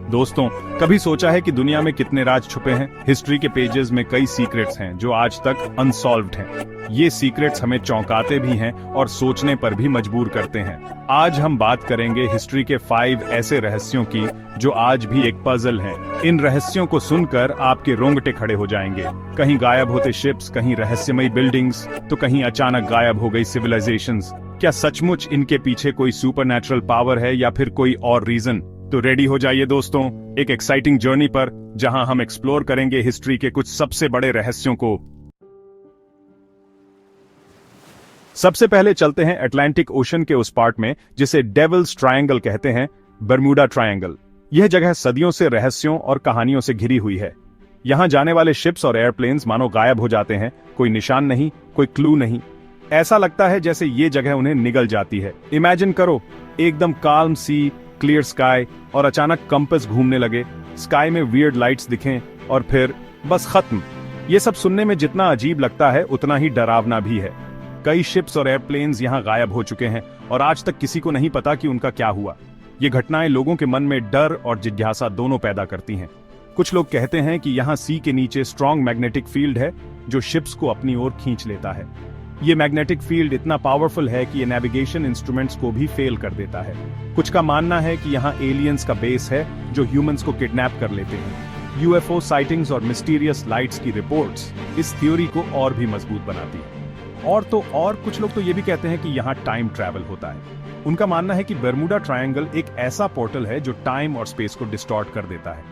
दोस्तों, कभी सोचा है कि दुनिया में कितने राज छुपे हैं? हिस्ट्री के पेजेस में कई सीक्रेट्स हैं जो आज तक अनसॉल्व्ड हैं। ये सीक्रेट्स हमें चौंकाते भी हैं और सोचने पर भी मजबूर करते हैं। आज हम बात करेंगे हिस्ट्री के 5 ऐसे रहस्यों की जो आज भी एक पजल हैं। इन रहस्यों को सुनकर आपके रोंगटे खड़े हो जाएंगे। कहीं गायब होते शिप्स, कहीं रहस्यमयी बिल्डिंग्स, तो कहीं अचानक गायब हो गई सिविलाइजेशंस। क्या सचमुच इनके पीछे कोई सुपरनैचुरल पावर है या फिर कोई और रीजन? तो रेडी हो जाइए दोस्तों, एक एक्साइटिंग जर्नी पर जहां हम एक्सप्लोर करेंगे हिस्ट्री के कुछ सबसे बड़े रहस्यों को। सबसे पहले चलते हैं अटलांटिक ओशन के उस पार्ट में जिसे डेविल्स ट्रायंगल कहते हैं, बर्मुडा ट्रायंगल। यह जगह सदियों से रहस्यों और कहानियों से घिरी हुई है। यहां जाने वाले शिप्स और एयरप्लेन्स मानो गायब हो जाते हैं, कोई निशान नहीं, कोई क्लू नहीं। ऐसा लगता है जैसे ये जगह उन्हें निगल जाती है। इमेजिन करो, एकदम काल्म सी, क्लियर स्काई, और अचानक कंपास घूमने लगे, स्काई में वियर्ड लाइट्स दिखें और फिर बस खत्म। ये सब सुनने में जितना अजीब लगता है उतना ही डरावना भी है। कई शिप्स और एयरप्लेन्स यहाँ गायब हो चुके हैं और आज तक किसी को नहीं पता कि उनका क्या हुआ। ये घटनाएं लोगों के मन में डर और जिज्ञासा दोनों पैदा करती हैं। कुछ लोग कहते हैं कि यहाँ सी के नीचे स्ट्रॉन्ग मैग्नेटिक फील्ड है जो शिप्स को अपनी ओर खींच लेता है। ये मैग्नेटिक फील्ड इतना पावरफुल है कि ये नेविगेशन इंस्ट्रूमेंट्स को भी फेल कर देता है। कुछ का मानना है कि यहाँ एलियंस का बेस है जो ह्यूमंस को किडनैप कर लेते हैं। यूएफओ साइटिंग्स और मिस्टीरियस लाइट्स की रिपोर्ट्स इस थ्योरी को और भी मजबूत बनाती है। और कुछ लोग तो ये भी कहते हैं कि यहाँ टाइम ट्रैवल होता है। उनका मानना है कि बर्मुडा ट्रायंगल एक ऐसा पोर्टल है जो टाइम और स्पेस को डिस्टॉर्ट कर देता है।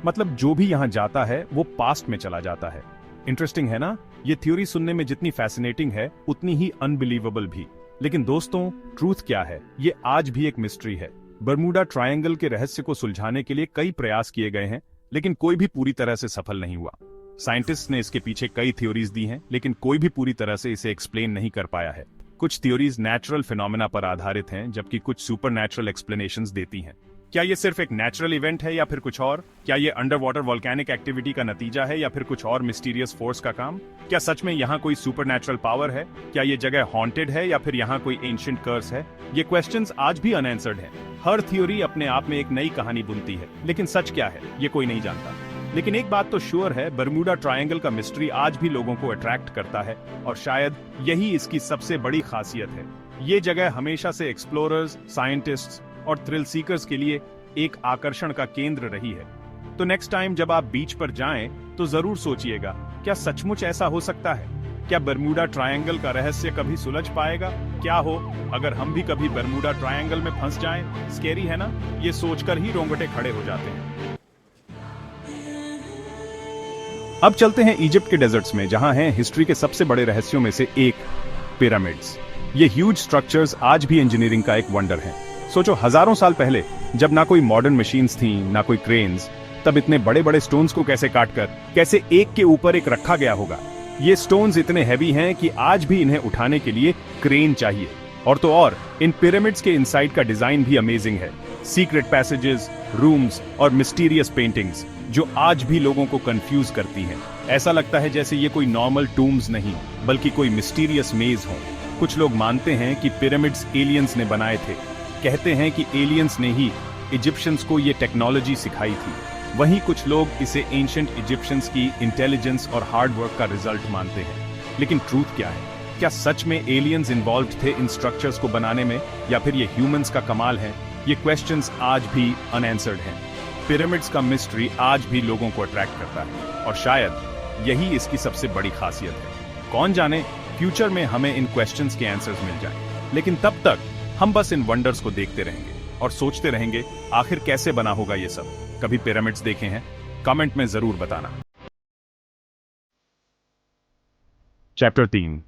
मतलब जो भी यहाँ जाता है वो पास्ट में चला जाता है। इंटरेस्टिंग है ना? ये थ्योरी सुनने में जितनी फैसिनेटिंग है उतनी ही अनबिलीवेबल भी। लेकिन दोस्तों, ट्रूथ क्या है? ये आज भी एक मिस्ट्री है। बर्मुडा ट्रायंगल के रहस्य को सुलझाने के लिए कई प्रयास किए गए हैं, लेकिन कोई भी पूरी तरह से सफल नहीं हुआ। साइंटिस्ट ने इसके पीछे कई थ्योरीज दी हैं, लेकिन कोई भी पूरी तरह से इसे एक्सप्लेन नहीं कर पाया है। कुछ थ्योरीज नेचुरल फिनोमेना पर आधारित हैं, जबकि कुछ सुपरनैचुरल एक्सप्लेनेशंस देती हैं। क्या ये सिर्फ एक नेचुरल इवेंट है या फिर कुछ और? क्या ये अंडर वाटर वोल्केनिक एक्टिविटी का नतीजा है या फिर कुछ और मिस्टीरियस फोर्स का काम? क्या सच में यहाँ कोई सुपरनैचुरल पावर है? क्या ये जगह हॉन्टेड है या फिर यहाँ कोई एंशिएंट कर्स है? ये क्वेश्चंस आज भी अनआंसर्ड हैं। हर थ्योरी अपने आप में एक नई कहानी बुनती है, लेकिन सच क्या है ये कोई नहीं जानता। लेकिन एक बात तो श्योर है, बर्मुडा ट्रायंगल का मिस्ट्री आज भी लोगों को अट्रैक्ट करता है और शायद यही इसकी सबसे बड़ी खासियत है। ये जगह हमेशा से एक्सप्लोरर्स, साइंटिस्ट्स और थ्रिल सीकर्स के लिए एक आकर्षण का केंद्र रही है। तो नेक्स्ट टाइम जब आप बीच पर जाएं तो जरूर सोचिएगा, क्या सचमुच ऐसा हो सकता है? क्या बर्मुडा ट्रायंगल का रहस्य कभी सुलझ पाएगा? क्या हो अगर हम भी कभी बर्मुडा ट्रायंगल में फंस जाएं? स्कैरी है ना? ये सोचकर ही रोंगटे खड़े हो जाते हैं। अब चलते हैं इजिप्ट के डेजर्ट्स में, जहां हैं हिस्ट्री के सबसे बड़े रहस्यों में से एक, पिरामिड्स। ये ह्यूज स्ट्रक्चर्स आज भी इंजीनियरिंग का एक वंडर है। सोचो, हजारों साल पहले जब ना कोई मॉडर्न मशीन्स थी, ना कोई क्रेन्स, तब इतने बड़े बड़े स्टोन्स को कैसे काटकर, कैसे एक के ऊपर एक रखा गया होगा? ये स्टोन्स इतने हैवी हैं कि आज भी इन्हें उठाने के लिए क्रेन चाहिए। और तो और, इन पिरामिड्स के इनसाइड का डिजाइन भी अमेजिंग है। सीक्रेट पैसेजेस, रूम्स और मिस्टीरियस पेंटिंग्स जो आज भी लोगों को कंफ्यूज करती हैं। ऐसा लगता है जैसे ये कोई नॉर्मल टूम्स नहीं, बल्कि कोई मिस्टीरियस मेज हो। कुछ लोग मानते हैं कि पिरामिड्स एलियंस ने बनाए थे। कहते हैं कि एलियंस ने ही इजिप्शियंस को ये टेक्नोलॉजी सिखाई थी। वहीं कुछ लोग इसे एंशिएंट इजिप्शियंस की इंटेलिजेंस और हार्ड वर्क का रिजल्ट मानते हैं। लेकिन ट्रूथ क्या है? क्या सच में एलियंस इन्वॉल्व्ड थे इन स्ट्रक्चर्स को बनाने में, या फिर ये ह्यूमंस का कमाल है? ये क्वेश्चंस आज भी अनआंसर्ड हैं। पिरामिड्स का मिस्ट्री आज भी लोगों को अट्रैक्ट करता है और शायद यही इसकी सबसे बड़ी खासियत है। कौन जाने, फ्यूचर में हमें इन क्वेश्चंस के आंसर्स मिल जाएं। लेकिन तब तक हम बस इन वंडर्स को देखते रहेंगे और सोचते रहेंगे, आखिर कैसे बना होगा ये सब? कभी पिरामिड्स देखे हैं? कमेंट में जरूर बताना। चैप्टर 3,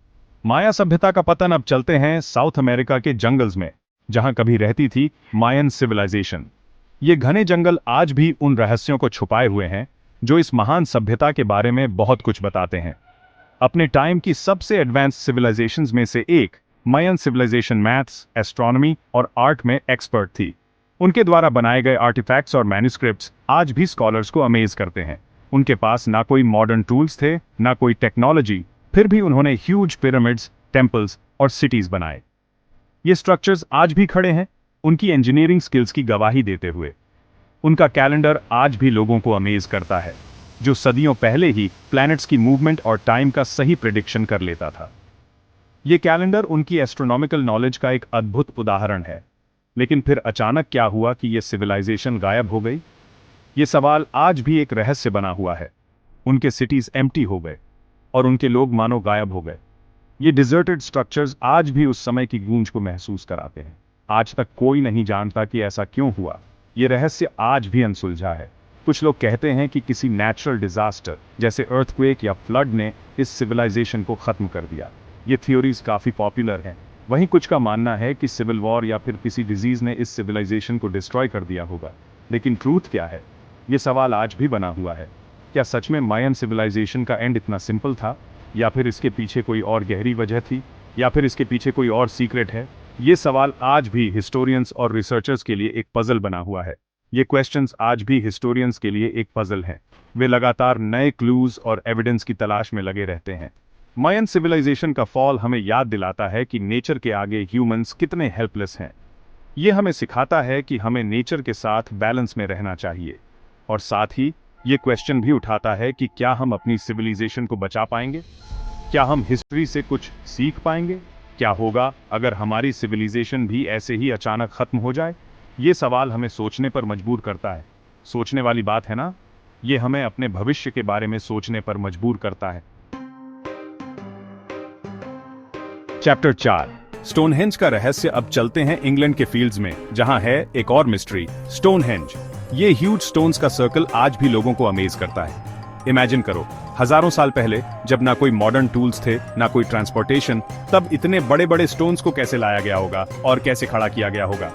माया सभ्यता का पतन। अब चलते हैं साउथ अमेरिका के जंगल्स में, जहां कभी रहती थी मायन सिविलाइजेशन। ये घने जंगल आज भी उन रहस्यों को छुपाए हुए हैं जो इस महान सभ्यता के बारे में बहुत कुछ बताते हैं। अपने टाइम की सबसे एडवांस सिविलाइजेशंस में से एक मायन सिविलाइजेशन मैथ्स, एस्ट्रोनॉमी और आर्ट में एक्सपर्ट थी। उनके द्वारा बनाए गए आर्टिफैक्ट्स और मैन्युस्क्रिप्ट्स आज भी स्कॉलर्स को अमेज करते हैं। उनके पास ना कोई मॉडर्न टूल्स थे, ना कोई टेक्नोलॉजी, फिर भी उन्होंने ह्यूज पिरामिड्स, टेम्पल्स और सिटीज बनाए। ये स्ट्रक्चर्स आज भी खड़े हैं, उनकी इंजीनियरिंग स्किल्स की गवाही देते हुए। उनका कैलेंडर आज भी लोगों को अमेज करता है, जो सदियों पहले ही प्लैनेट्स की मूवमेंट और टाइम का सही प्रिडिक्शन कर लेता था। यह कैलेंडर उनकी एस्ट्रोनॉमिकल नॉलेज का एक अद्भुत उदाहरण है। लेकिन फिर अचानक क्या हुआ कि यह सिविलाइजेशन गायब हो गई? यह सवाल आज भी एक रहस्य बना हुआ है। उनके सिटीज एम्प्टी हो गए और उनके लोग मानो गायब हो गए। ये डिजर्टेड स्ट्रक्चर्स आज भी उस समय की गूंज को महसूस कराते हैं। आज तक कोई नहीं जानता कि ऐसा क्यों हुआ। ये रहस्य आज भी अनसुलझा है। कुछ लोग कहते हैं कि किसी नेचुरल डिजास्टर जैसे अर्थक्वेक या फ्लड ने इस सिविलाइजेशन को खत्म कर दिया। ये थ्योरीज काफी पॉपुलर हैं। वहीं कुछ का मानना है कि सिविल वॉर या फिर किसी डिजीज ने इस सिविलाइजेशन को डिस्ट्रॉय कर दिया होगा। लेकिन ट्रूथ क्या है? ये सवाल आज भी बना हुआ है। क्या सच में मायन सिविलाइजेशन का एंड इतना सिंपल था, या फिर इसके पीछे कोई और गहरी वजह थी, या फिर इसके पीछे कोई और सीक्रेट है? ये सवाल आज भी हिस्टोरियंस और रिसर्चर्स के लिए एक पजल बना हुआ है। ये क्वेश्चंस आज भी हिस्टोरियंस के लिए एक पजल हैं। वे लगातार नए क्लूज और एविडेंस की तलाश में लगे रहते हैं। मायन सिविलाइजेशन का फॉल हमें याद दिलाता है कि नेचर के आगे ह्यूमंस कितने हेल्पलेस हैं। ये हमें सिखाता है कि हमें नेचर के साथ बैलेंस में रहना चाहिए। और साथ ही ये क्वेश्चन भी उठाता है कि क्या हम अपनी सिविलाइजेशन को बचा पाएंगे? क्या हम हिस्ट्री से कुछ सीख पाएंगे? क्या होगा अगर हमारी सिविलाइजेशन भी ऐसे ही अचानक खत्म हो जाए? ये सवाल हमें सोचने पर मजबूर करता है। सोचने वाली बात है ना? ये हमें अपने भविष्य के बारे में सोचने पर मजबूर करता है। चैप्टर 4, स्टोनहेंज का रहस्य। अब चलते हैं इंग्लैंड के फील्ड्स में, जहां है एक और मिस्ट्री, स्टोनहेंज। ये ह्यूज स्टोन्स का सर्कल आज भी लोगों को अमेज करता है। इमेजिन करो, हजारों साल पहले जब ना कोई मॉडर्न टूल्स थे, ना कोई ट्रांसपोर्टेशन, तब इतने बड़े बड़े स्टोन्स को कैसे लाया गया होगा और कैसे खड़ा किया गया होगा?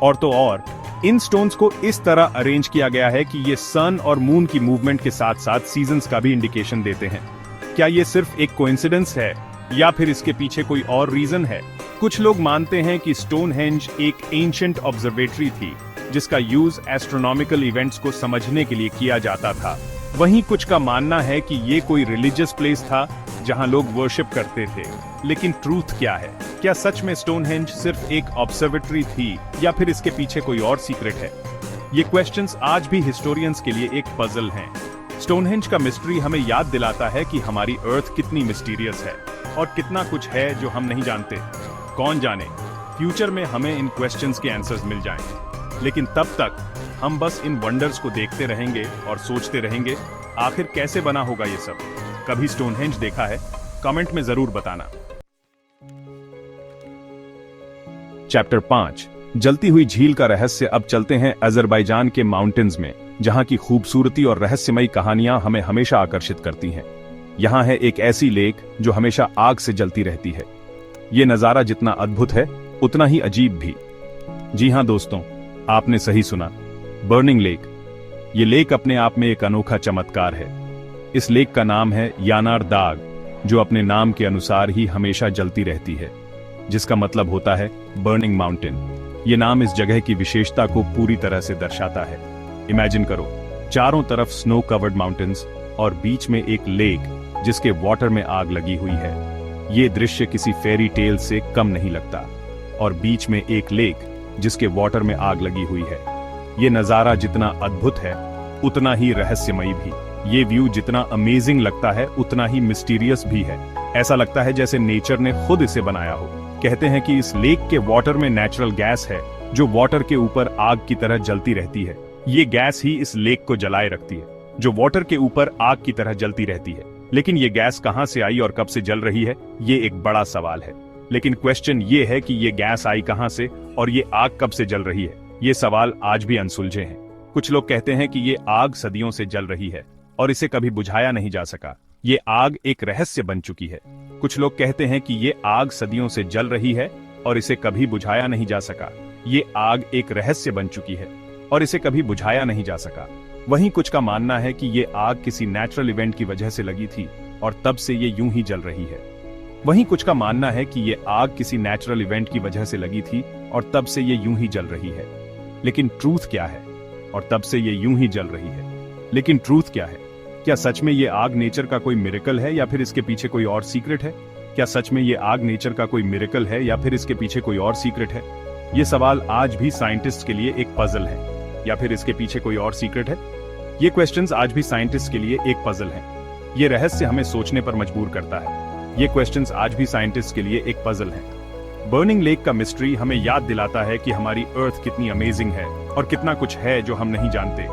और तो और, इन स्टोन्स को इस तरह अरेंज किया गया है कि ये सन और मून की मूवमेंट के साथ साथ सीजन्स का भी इंडिकेशन देते हैं। क्या ये सिर्फ एक कोइंसिडेंस है, या फिर इसके पीछे कोई और रीजन है? कुछ लोग मानते हैं कि स्टोनहेंज एक एंशिएंट ऑब्जर्वेटरी थी, जिसका यूज एस्ट्रोनॉमिकल इवेंट्स को समझने के लिए किया जाता था। वहीं कुछ का मानना है कि ये कोई रिलीजियस प्लेस था जहां लोग वर्शिप करते थे। लेकिन ट्रूथ क्या है? क्या सच में स्टोनहेंज सिर्फ एक ऑब्जर्वेटरी थी, या फिर इसके पीछे कोई और सीक्रेट है? ये क्वेश्चंस आज भी हिस्टोरियंस के लिए एक पजल हैं। स्टोनहेंज का मिस्ट्री हमें याद दिलाता है कि हमारी अर्थ कितनी मिस्टीरियस है और कितना कुछ है जो हम नहीं जानते। कौन जाने, फ्यूचर में हमें इन क्वेश्चंस के आंसर्स मिल जाएं। लेकिन तब तक हम बस इन वंडर्स को देखते रहेंगे और सोचते रहेंगे, आखिर कैसे बना होगा ये सब? कभी स्टोनहेंज देखा है? कमेंट में जरूर बताना। चैप्टर 5, जलती हुई झील का रहस्य। अब चलते हैं अजरबैजान के माउंटेन्स में, जहां की खूबसूरती और रहस्यमयी कहानियां हमें हमेशा आकर्षित करती हैं। यहां है एक ऐसी लेक जो हमेशा आग से जलती रहती है। ये नजारा जितना अद्भुत है, उतना ही अजीब भी। जी हां दोस्तों, आपने सही सुना, बर्निंग लेक। ये लेक अपने आप में एक अनोखा चमत्कार है। इस लेक का नाम है यानार दाग, जो अपने नाम के अनुसार ही हमेशा जलती रहती है, जिसका मतलब होता है बर्निंग माउंटेन। ये नाम इस जगह की विशेषता को पूरी तरह से दर्शाता है। इमेजिन करो, चारों तरफ स्नो कवर्ड माउंटेन्स और बीच में एक लेक जिसके वाटर में आग लगी हुई है। ये दृश्य किसी फेरी टेल से कम नहीं लगता। और बीच में एक लेक जिसके वाटर में आग लगी हुई है। ये नजारा जितना अद्भुत है, उतना ही रहस्यमयी भी। ये व्यू जितना अमेजिंग लगता है, उतना ही मिस्टीरियस भी है। ऐसा लगता है जैसे नेचर ने खुद इसे बनाया हो। कहते हैं कि इस लेक के वाटर में नेचुरल गैस है, जो वाटर के ऊपर आग की तरह जलती रहती है। ये गैस ही इस लेक को जलाए रखती है, जो वाटर के ऊपर आग की तरह जलती रहती है। लेकिन ये गैस कहां से आई और कब से जल रही है, ये एक बड़ा सवाल है। लेकिन क्वेश्चन ये है कि ये गैस आई कहां से और ये आग कब से जल रही है। ये सवाल आज भी अनसुलझे हैं। कुछ लोग कहते हैं कि ये आग सदियों से जल रही है और इसे कभी बुझाया नहीं जा सका। ये आग एक रहस्य बन चुकी है। कुछ लोग कहते हैं कि ये आग सदियों से जल रही है और इसे कभी बुझाया नहीं जा सका। ये आग एक रहस्य बन चुकी है और इसे कभी बुझाया नहीं जा सका। वहीं कुछ का मानना है कि ये आग किसी नेचुरल इवेंट की वजह से लगी थी और तब से ये यूं ही जल रही है। वहीं कुछ का मानना है कि ये आग किसी नेचुरल इवेंट की वजह से लगी थी और तब से ये यूं ही जल रही है। लेकिन ट्रूथ क्या है? और तब से ये यूं ही जल रही है। लेकिन ट्रूथ क्या है? क्या सच में ये आग नेचर का कोई मिरेकल है या फिर इसके पीछे कोई और सीक्रेट है? क्या सच में ये आग नेचर का कोई मिरेकल है या फिर इसके पीछे कोई और सीक्रेट है? ये सवाल आज भी साइंटिस्ट के लिए एक पजल है, या फिर इसके पीछे कोई और सीक्रेट है? ये क्वेश्चंस आज भी साइंटिस्ट के लिए एक पजल हैं। ये रहस्य हमें सोचने पर मजबूर करता है। ये क्वेश्चंस आज भी साइंटिस्ट के लिए एक पजल हैं। बर्निंग लेक का मिस्ट्री हमें याद दिलाता है कि हमारी अर्थ कितनी अमेजिंग है और कितना कुछ है जो हम नहीं जानते।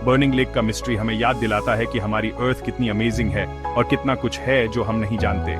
बर्निंग लेक का मिस्ट्री हमें याद दिलाता है कि हमारी अर्थ कितनी अमेजिंग है और कितना कुछ है जो हम नहीं जानते।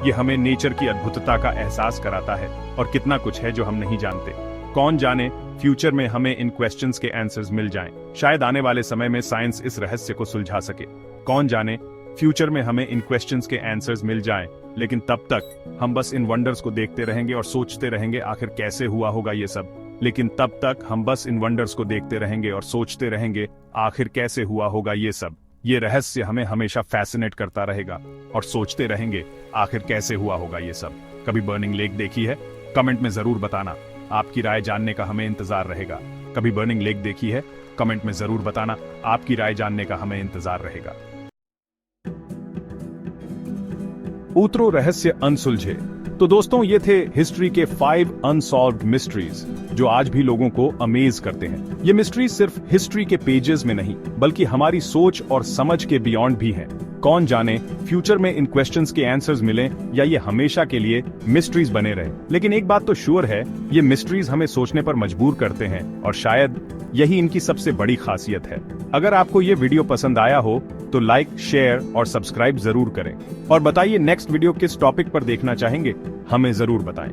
ये हमें नेचर की अद्भुतता का एहसास कराता है और कितना कुछ है जो हम नहीं जानते। कौन जाने फ्यूचर में हमें इन क्वेश्चंस के आंसर्स मिल जाएं। शायद आने वाले समय में साइंस इस रहस्य को सुलझा सके। कौन जाने फ्यूचर में हमें इन क्वेश्चंस के आंसर्स मिल जाएं, लेकिन तब तक हम बस इन वंडर्स को देखते रहेंगे और सोचते रहेंगे आखिर कैसे हुआ होगा ये सब। लेकिन तब तक हम बस इन वंडर्स को देखते रहेंगे और सोचते रहेंगे आखिर कैसे हुआ होगा ये सब। ये रहस्य हमें हमेशा फैसिनेट करता रहेगा और सोचते रहेंगे आखिर कैसे हुआ होगा ये सब। कभी बर्निंग लेक देखी है? कमेंट में जरूर बताना। आपकी राय जानने का हमें इंतजार रहेगा। कभी बर्निंग लेक देखी है? कमेंट में जरूर बताना। आपकी राय जानने का हमें इंतजार रहेगा। उतरो रहस्य अनसुलझे। तो दोस्तों, ये थे हिस्ट्री के 5 अनसॉल्व्ड मिस्ट्रीज जो आज भी लोगों को अमेज करते हैं। ये मिस्ट्रीज सिर्फ हिस्ट्री के पेजेस में नहीं, बल्कि हमारी सोच और समझ के बियॉन्ड भी हैं। कौन जाने फ्यूचर में इन क्वेश्चंस के आंसर्स मिलें या ये हमेशा के लिए मिस्ट्रीज बने रहे। लेकिन एक बात तो श्योर है, ये मिस्ट्रीज हमें सोचने पर मजबूर करते हैं और शायद यही इनकी सबसे बड़ी खासियत है। अगर आपको ये वीडियो पसंद आया हो तो लाइक, शेयर और सब्सक्राइब जरूर करें और बताइए नेक्स्ट वीडियो किस टॉपिक पर देखना चाहेंगे, हमें जरूर बताएं।